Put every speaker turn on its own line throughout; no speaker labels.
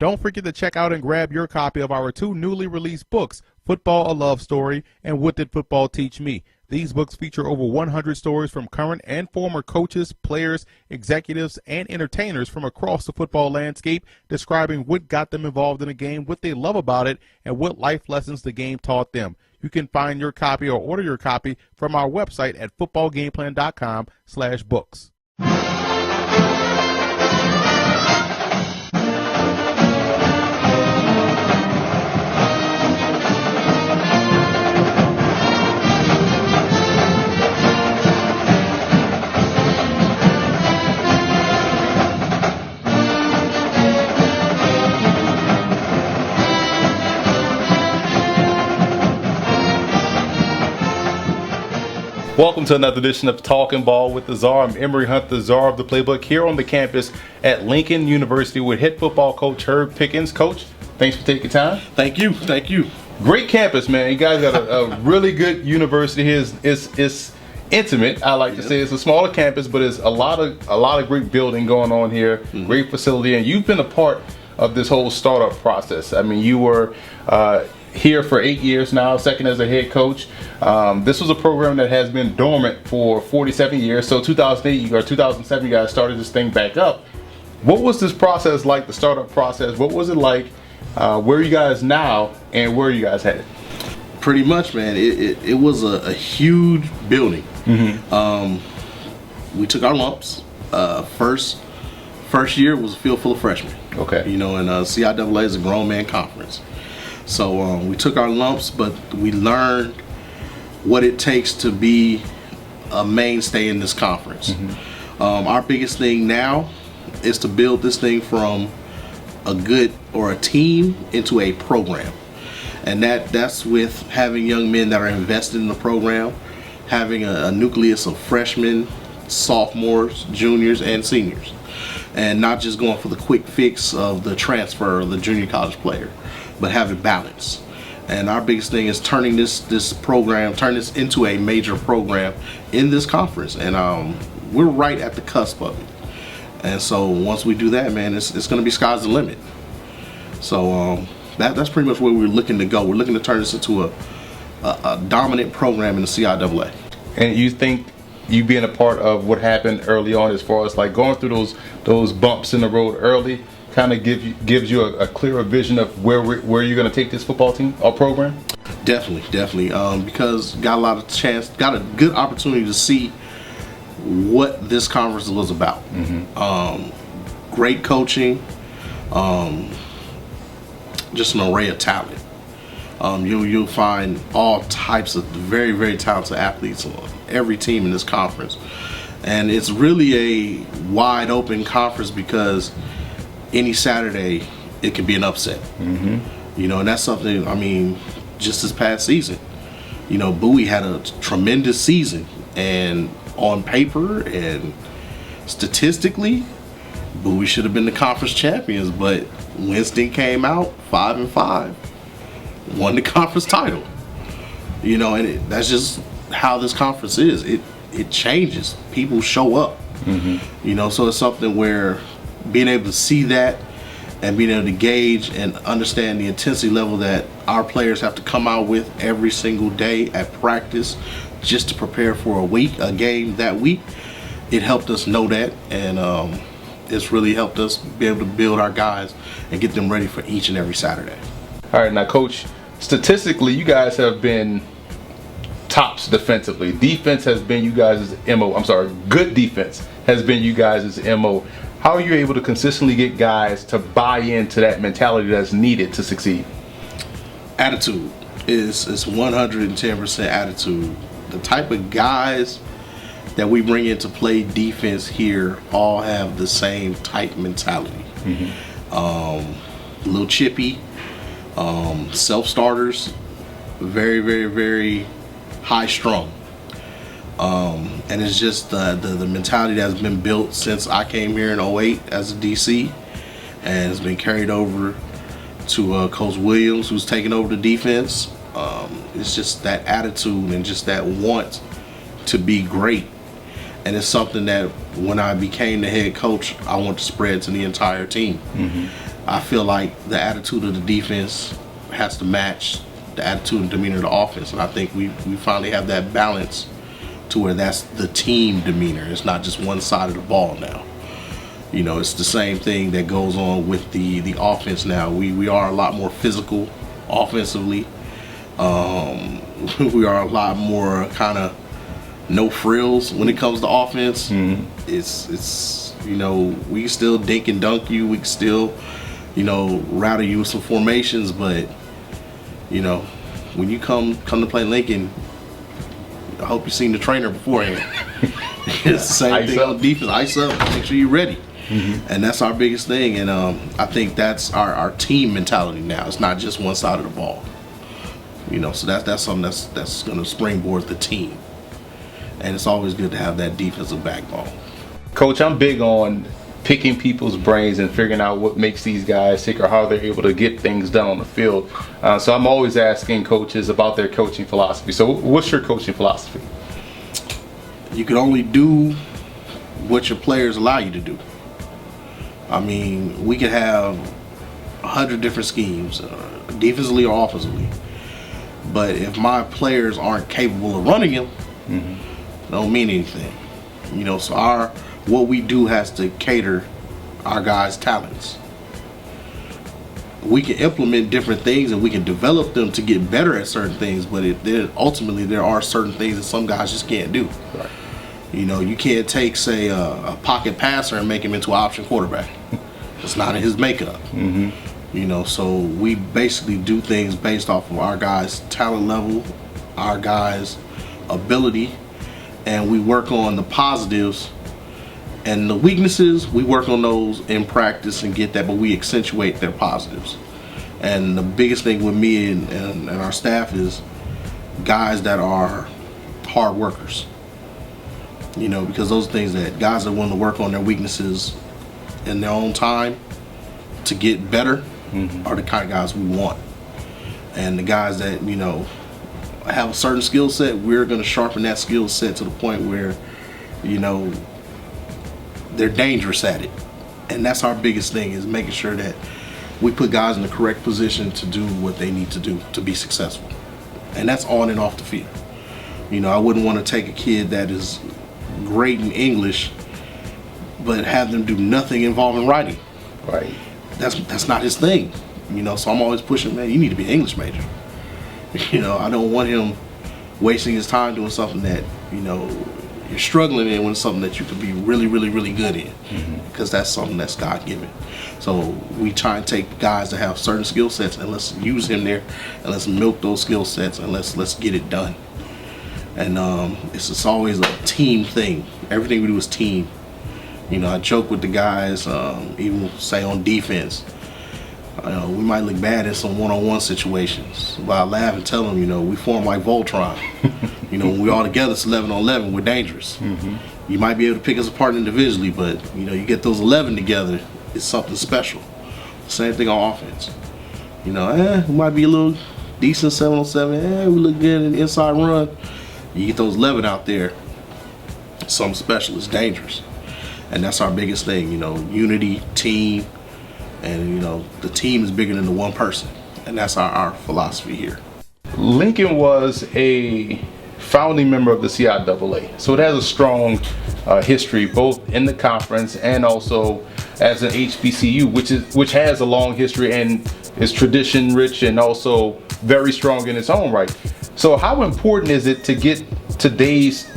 Don't forget to check out and grab your copy of our 2 newly released books, Football: A Love Story and What Did Football Teach Me? These books feature over 100 stories from current and former coaches, players, executives, and entertainers from across the football landscape, describing what got them involved in the game, what they love about it, and what life lessons the game taught them. You can find your copy or order your copy from our website at footballgameplan.com/books. Welcome to another edition of Talking Ball with the Czar. I'm Emory Hunt, the Czar of the Playbook, here on the campus at Lincoln University with head football coach Pickens. Coach, thanks for taking time.
Thank you.
Great campus, man. You guys got a really good university here. It's intimate. I like to say it's a smaller campus, but it's a lot of great building going on here. Mm-hmm. Great facility, and you've been a part of this whole startup process. I mean, you were here for 8 years now, second as a head coach. This was a program that has been dormant for 47 years. So 2008 or 2007, you guys started this thing back up. What was this process like, the startup process? What was it like? Where are you guys now, and where are you guys headed?
Pretty much, man. It was a huge building. Mm-hmm. We took our lumps. First year was a field full of freshmen.
Okay.
You know, and CIAA is a grown man conference. So we took our lumps, but we learned what it takes to be a mainstay in this conference. Mm-hmm. Our biggest thing now is to build this thing from a team into a program. And that's with having young men that are invested in the program, having a nucleus of freshmen, sophomores, juniors, and seniors. And not just going for the quick fix of the transfer of the junior college player, but having balance. And our biggest thing is turning this into a major program in this conference. And we're right at the cusp of it. And so once we do that, man, it's going to be sky's the limit. So that's pretty much where we're looking to go. We're looking to turn this into a dominant program in the CIAA.
And you think you being a part of what happened early on, as far as like going through those bumps in the road early, kind of gives you a clearer vision of where you're going to take this football team or program?
Definitely. Because got a good opportunity to see what this conference was about. Mm-hmm. Great coaching, just an array of talent. You'll find all types of very, very talented athletes on every team in this conference. And it's really a wide open conference because any Saturday it could be an upset. Mm-hmm. You know, and that's something, I mean, just this past season, you know, Bowie had a tremendous season, and on paper and statistically, Bowie should have been the conference champions, but Winston came out 5-5, won the conference title. You know, and that's just how this conference is. It changes. People show up. Mm-hmm. You know, so it's something where being able to see that and being able to gauge and understand the intensity level that our players have to come out with every single day at practice just to prepare for a game that week, it helped us know that, and it's really helped us be able to build our guys and get them ready for each and every Saturday. All
right, now Coach, statistically you guys have been tops defensively. Defense has been you guys' MO. Good defense has been you guys' MO. How are you able to consistently get guys to buy into that mentality that's needed to succeed?
Attitude is 110% attitude. The type of guys that we bring in to play defense here all have the same type mentality. Mm-hmm. A little chippy, self-starters, very, very, very high strung. And it's just the mentality that's been built since I came here in 2008 as a DC, and it's been carried over to Coach Williams, who's taken over the defense. It's just that attitude and just that want to be great. And it's something that when I became the head coach, I want to spread to the entire team. Mm-hmm. I feel like the attitude of the defense has to match the attitude and demeanor of the offense, and I think we finally have that balance to where that's the team demeanor. It's not just one side of the ball now. You know, it's the same thing that goes on with the offense now. We are a lot more physical offensively. We are a lot more kind of no frills when it comes to offense. It's you know, we can still dink and dunk you. We can still, you know, rattle you with some formations, but you know, when you come to play Lincoln, I hope you've seen the trainer beforehand. It's the same thing on defense. Ice up, make sure you're ready. And that's our biggest thing. And I think that's our team mentality now. It's not just one side of the ball. You know, so that's something that's going to springboard the team. And it's always good to have that defensive backbone.
Coach, I'm big on picking people's brains and figuring out what makes these guys tick or how they're able to get things done on the field. So I'm always asking coaches about their coaching philosophy. So what's your coaching philosophy?
You can only do what your players allow you to do. I mean, we could have 100 different schemes, defensively or offensively. But if my players aren't capable of running them, it don't mean anything. You know, so what we do has to cater our guys' talents. We can implement different things and we can develop them to get better at certain things, but ultimately there are certain things that some guys just can't do.
Right.
You know, you can't take, say, a pocket passer and make him into an option quarterback. It's not in his makeup. You know, so we basically do things based off of our guys' talent level, our guys' ability, and we work on the positives. And the weaknesses, we work on those in practice and get that, but we accentuate their positives. And the biggest thing with me and our staff is guys that are hard workers. You know, because those things that guys that want to work on their weaknesses in their own time to get better are the kind of guys we want. And the guys that, you know, have a certain skill set, we're going to sharpen that skill set to the point where, you know, they're dangerous at it. And that's our biggest thing, is making sure that we put guys in the correct position to do what they need to do to be successful. And that's on and off the field. You know, I wouldn't want to take a kid that is great in English but have them do nothing involving writing.
Right.
That's not his thing. You know, so I'm always pushing, man, you need to be an English major. You know, I don't want him wasting his time doing something that, you know, you're struggling in when it's something that you could be really, really, really good in, because that's something that's God-given. So we try and take guys that have certain skill sets and let's use him there and let's milk those skill sets and let's get it done. And it's always a team thing. Everything we do is team. You know, I joke with the guys, even say on defense, we might look bad in some one-on-one situations, but I laugh and tell them, you know, we form like Voltron. You know, when we're all together, it's 11 on 11, we're dangerous. You might be able to pick us apart individually, but, you know, you get those 11 together, it's something special. Same thing on offense. You know, we might be a little decent 7 on 7, we look good in the inside run. You get those 11 out there, something special, it's dangerous. And that's our biggest thing, you know, unity, team, and, you know, the team is bigger than the one person. And that's our philosophy here.
Lincoln was a founding member of the CIAA, so it has a strong history both in the conference and also as an HBCU, which has a long history and is tradition rich and also very strong in its own right. So how important is it to get today's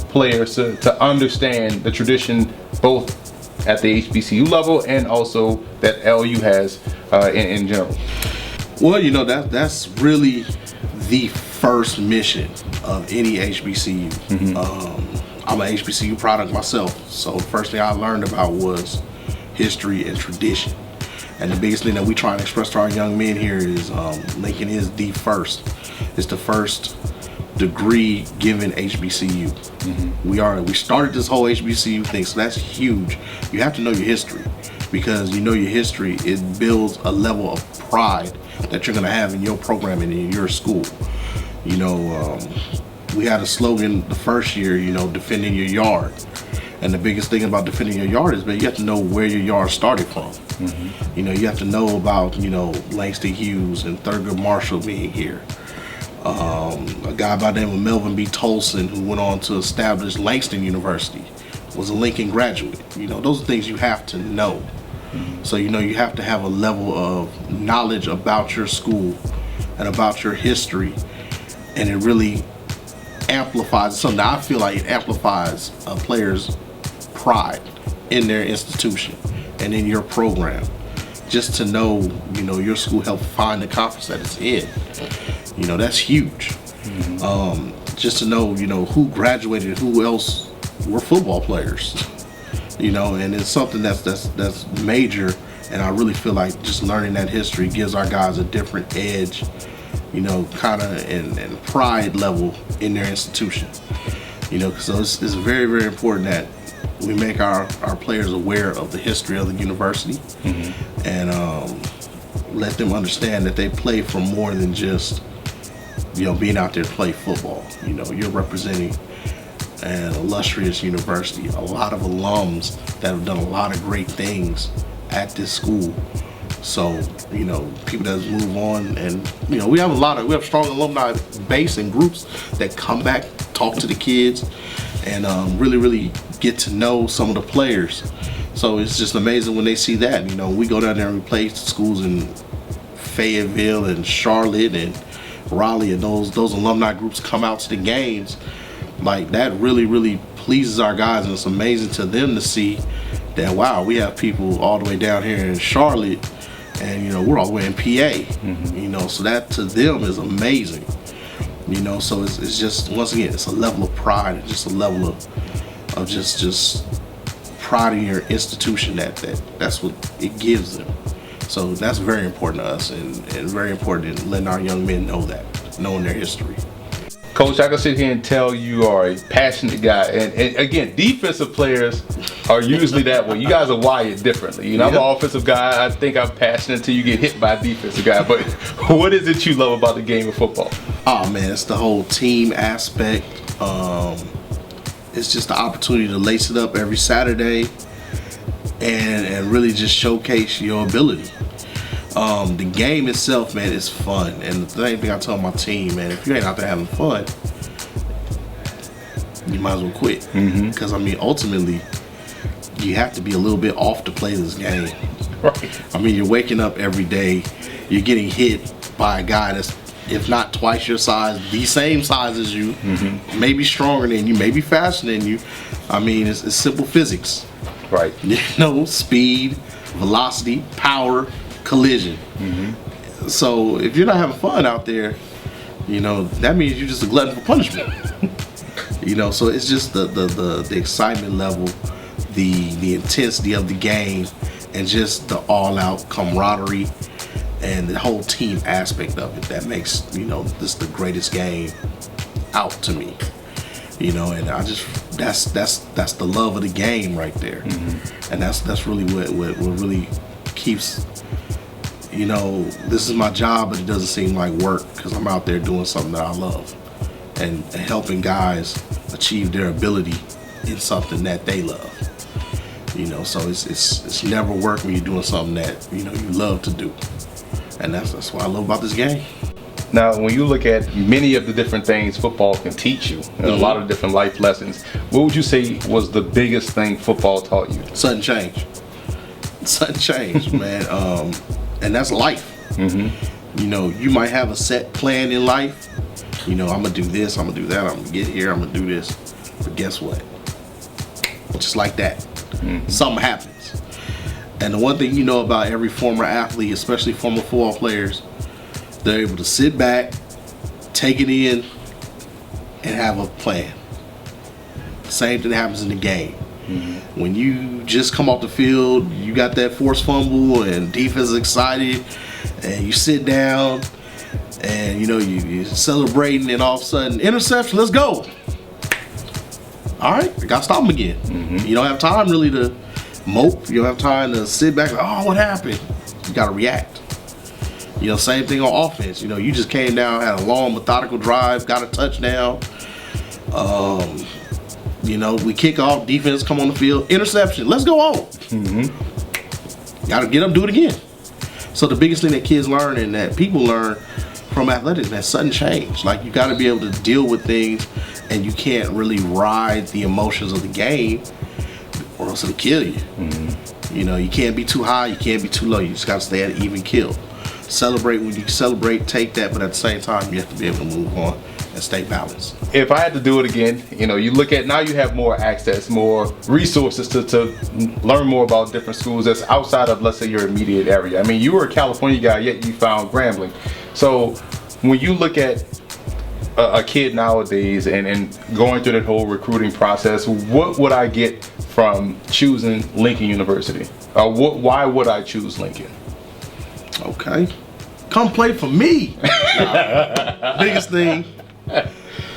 players to understand the tradition both at the HBCU level and also that LU has in general?
Well, you know, that's really the first mission of any HBCU. I'm an HBCU product myself, so the first thing I learned about was history and tradition. And the biggest thing that we try and express to our young men here is Lincoln is the first. It's the first degree given HBCU. We started this whole HBCU thing, so that's huge. You have to know your history, because you know your history, it builds a level of pride that you're going to have in your program and in your school. You know, we had a slogan the first year, you know, defending your yard. And the biggest thing about defending your yard is that you have to know where your yard started from. You know, you have to know about, you know, Langston Hughes and Thurgood Marshall being here. A guy by the name of Melvin B. Tolson, who went on to establish Langston University, was a Lincoln graduate. You know, those are things you have to know. So, you know, you have to have a level of knowledge about your school and about your history, and it really amplifies something. I feel like it amplifies a player's pride in their institution and in your program. Just to know, you know, your school helped find the conference that it's in. You know, that's huge. Just to know, you know, who graduated, who else were football players. You know, and it's something that's major. And I really feel like just learning that history gives our guys a different edge, you know, kind of and pride level in their institution. You know, so it's very, very important that we make our players aware of the history of the university, and let them understand that they play for more than just, you know, being out there to play football. You know, you're representing an illustrious university, a lot of alums that have done a lot of great things at this school. So, you know, people that move on, and, you know, we have strong alumni base and groups that come back, talk to the kids, and really get to know some of the players. So it's just amazing when they see that. You know, we go down there and we play schools in Fayetteville and Charlotte and Raleigh, and those alumni groups come out to the games. Like, that really pleases our guys, and it's amazing to them to see that, wow, we have people all the way down here in Charlotte, and, you know, we're all the way in PA. You know, so that to them is amazing. You know, so it's just, once again, it's a level of pride, and just a level of just pride in your institution that's what it gives them. So that's very important to us, and very important in letting our young men know that, knowing their history.
Coach, I can sit here and tell you are a passionate guy, and again, defensive players are usually that way. You guys are wired differently. You know, I'm an offensive guy. I think I'm passionate until you get hit by a defensive guy. But what is it you love about the game of football?
Oh man, it's the whole team aspect. It's just the opportunity to lace it up every Saturday and really just showcase your ability. The game itself, man, is fun. And the same thing I tell my team, man, if you ain't out there having fun, you might as well quit. Because, I mean, ultimately, you have to be a little bit off to play this game.
Right.
I mean, you're waking up every day, you're getting hit by a guy that's, if not twice your size, the same size as you, maybe stronger than you, maybe faster than you. I mean, it's simple physics.
Right.
You know, speed, velocity, power, collision. So if you're not having fun out there, you know, that means you're just a glutton for punishment. You know, so it's just the excitement level, the intensity of the game, and just the all-out camaraderie and the whole team aspect of it that makes, you know, this the greatest game out to me. You know, and I just that's the love of the game right there. And that's really what really keeps, you know, this is my job, but it doesn't seem like work, because I'm out there doing something that I love and helping guys achieve their ability in something that they love. You know, so it's never work when you're doing something that, you know, you love to do. And that's what I love about this game.
Now, when you look at many of the different things football can teach you, and a lot of different life lessons, what would you say was the biggest thing football taught you?
Sudden change. Sudden change, man. And that's life. You know, you might have a set plan in life. You know, I'm going to do this, I'm going to do that, I'm going to get here, I'm going to do this. But guess what? Just like that, something happens. And the one thing you know about every former athlete, especially former football players, they're able to sit back, take it in, and have a plan. Same thing happens in the game. When you just come off the field, you got that forced fumble and defense is excited, and you sit down and, you know, you're celebrating, and all of a sudden, interception, let's go. All right, I gotta stop them again. You don't have time really to mope. You don't have time to sit back and, oh, what happened? You gotta react. You know, same thing on offense. You know, you just came down, had a long, methodical drive, got a touchdown. You know, we kick off, defense come on the field, interception, let's go on. Gotta get up, do it again. So the biggest thing that kids learn and that people learn from athletics, that sudden change. Like, you gotta be able to deal with things, and you can't really ride the emotions of the game, or else it'll kill you. You know, you can't be too high, you can't be too low. You just gotta stay at an even kill. Celebrate when you celebrate, take that, but at the same time, you have to be able to move on and stay balanced.
If I had to do it again, you know, you look at now, you have more access, more resources to learn more about different schools that's outside of, let's say, your immediate area. I mean, you were a California guy, yet you found Grambling. So when you look at a kid nowadays and going through that whole recruiting process, what would I get from choosing Lincoln University? Why would I choose Lincoln?
Okay, come play for me. Biggest thing,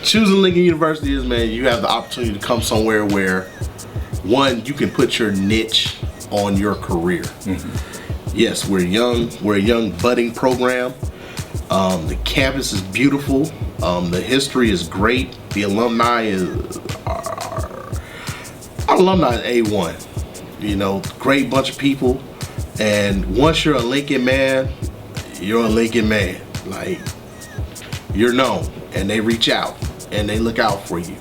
choosing Lincoln University is, man, you have the opportunity to come somewhere where, one, you can put your niche on your career. Yes, we're a young budding program. The campus is beautiful. The history is great. The alumni our alumni is A1. You know, great bunch of people. And once you're a Lincoln man, you're a Lincoln man. Like, you're known, and they reach out and they look out for you.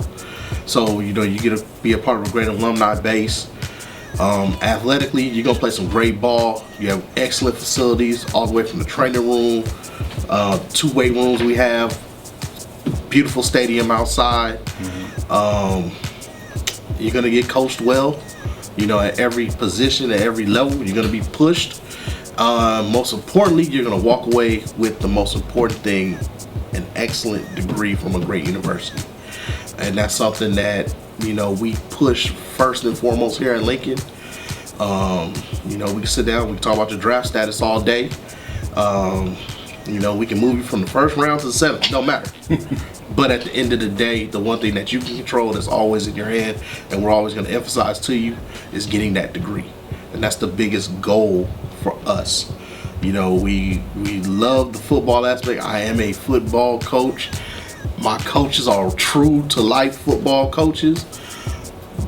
So, you know, you get to be a part of a great alumni base. Athletically, you're gonna play some great ball. You have excellent facilities, all the way from the training room, 2 weight rooms we have, beautiful stadium outside. You're gonna get coached well. You know, at every position, at every level, you're going to be pushed. Most importantly, you're going to walk away with the most important thing, an excellent degree from a great university. And that's something that, you know, we push first and foremost here at Lincoln. You know, we can sit down, we can talk about your draft status all day. You know, we can move you from the first round to the 7th, don't matter. But at the end of the day, the one thing that you can control that's always in your hand, and we're always going to emphasize to you, is getting that degree. And that's the biggest goal for us. You know, we love the football aspect. I am a football coach. My coaches are true to life football coaches.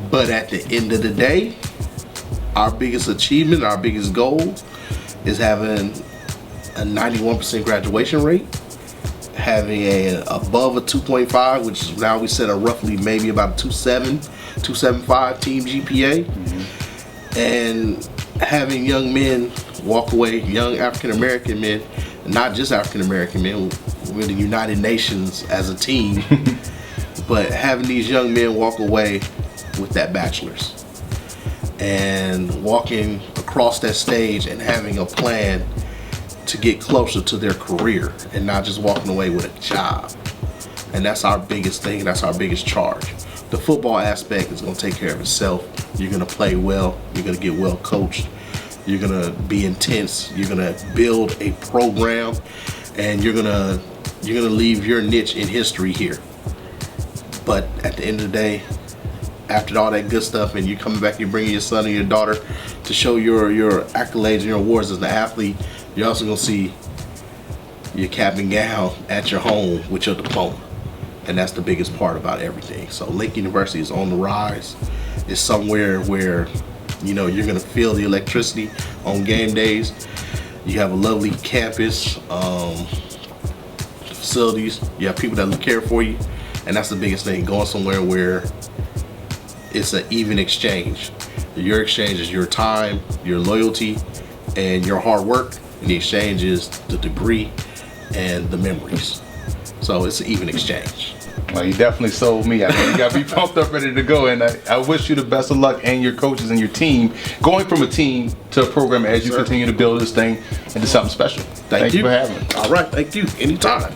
But at the end of the day, our biggest achievement, our biggest goal is having a 91% graduation rate, having above a 2.5, which is now we set a roughly maybe about a 2.7, 2.75 team GPA, and having young men walk away, young African American men, not just African American men, we're the United Nations as a team, but having these young men walk away with that bachelor's and walking across that stage and having a plan to get closer to their career and not just walking away with a job. And that's our biggest thing, that's our biggest charge. The football aspect is going to take care of itself. You're going to play well, you're going to get well coached, you're going to be intense, you're going to build a program, and you're going to leave your niche in history here. But at the end of the day, after all that good stuff, and you're coming back, you're bringing your son and your daughter to show your accolades and your awards as an athlete, you're also going to see your cap and gown at your home with your diploma. And that's the biggest part about everything. So Lincoln University is on the rise. It's somewhere where, you know, you're going to feel the electricity on game days. You have a lovely campus, facilities. You have people that care for you. And that's the biggest thing, going somewhere where it's an even exchange. Your exchange is your time, your loyalty, and your hard work. And the exchange is the degree and the memories. So it's an even exchange.
Well, you definitely sold me. I mean, you got to be pumped up, ready to go. And I wish you the best of luck, and your coaches and your team, going from a team to a program as you continue to build this thing into something special.
Thank you
for having me.
All right, thank you. Anytime.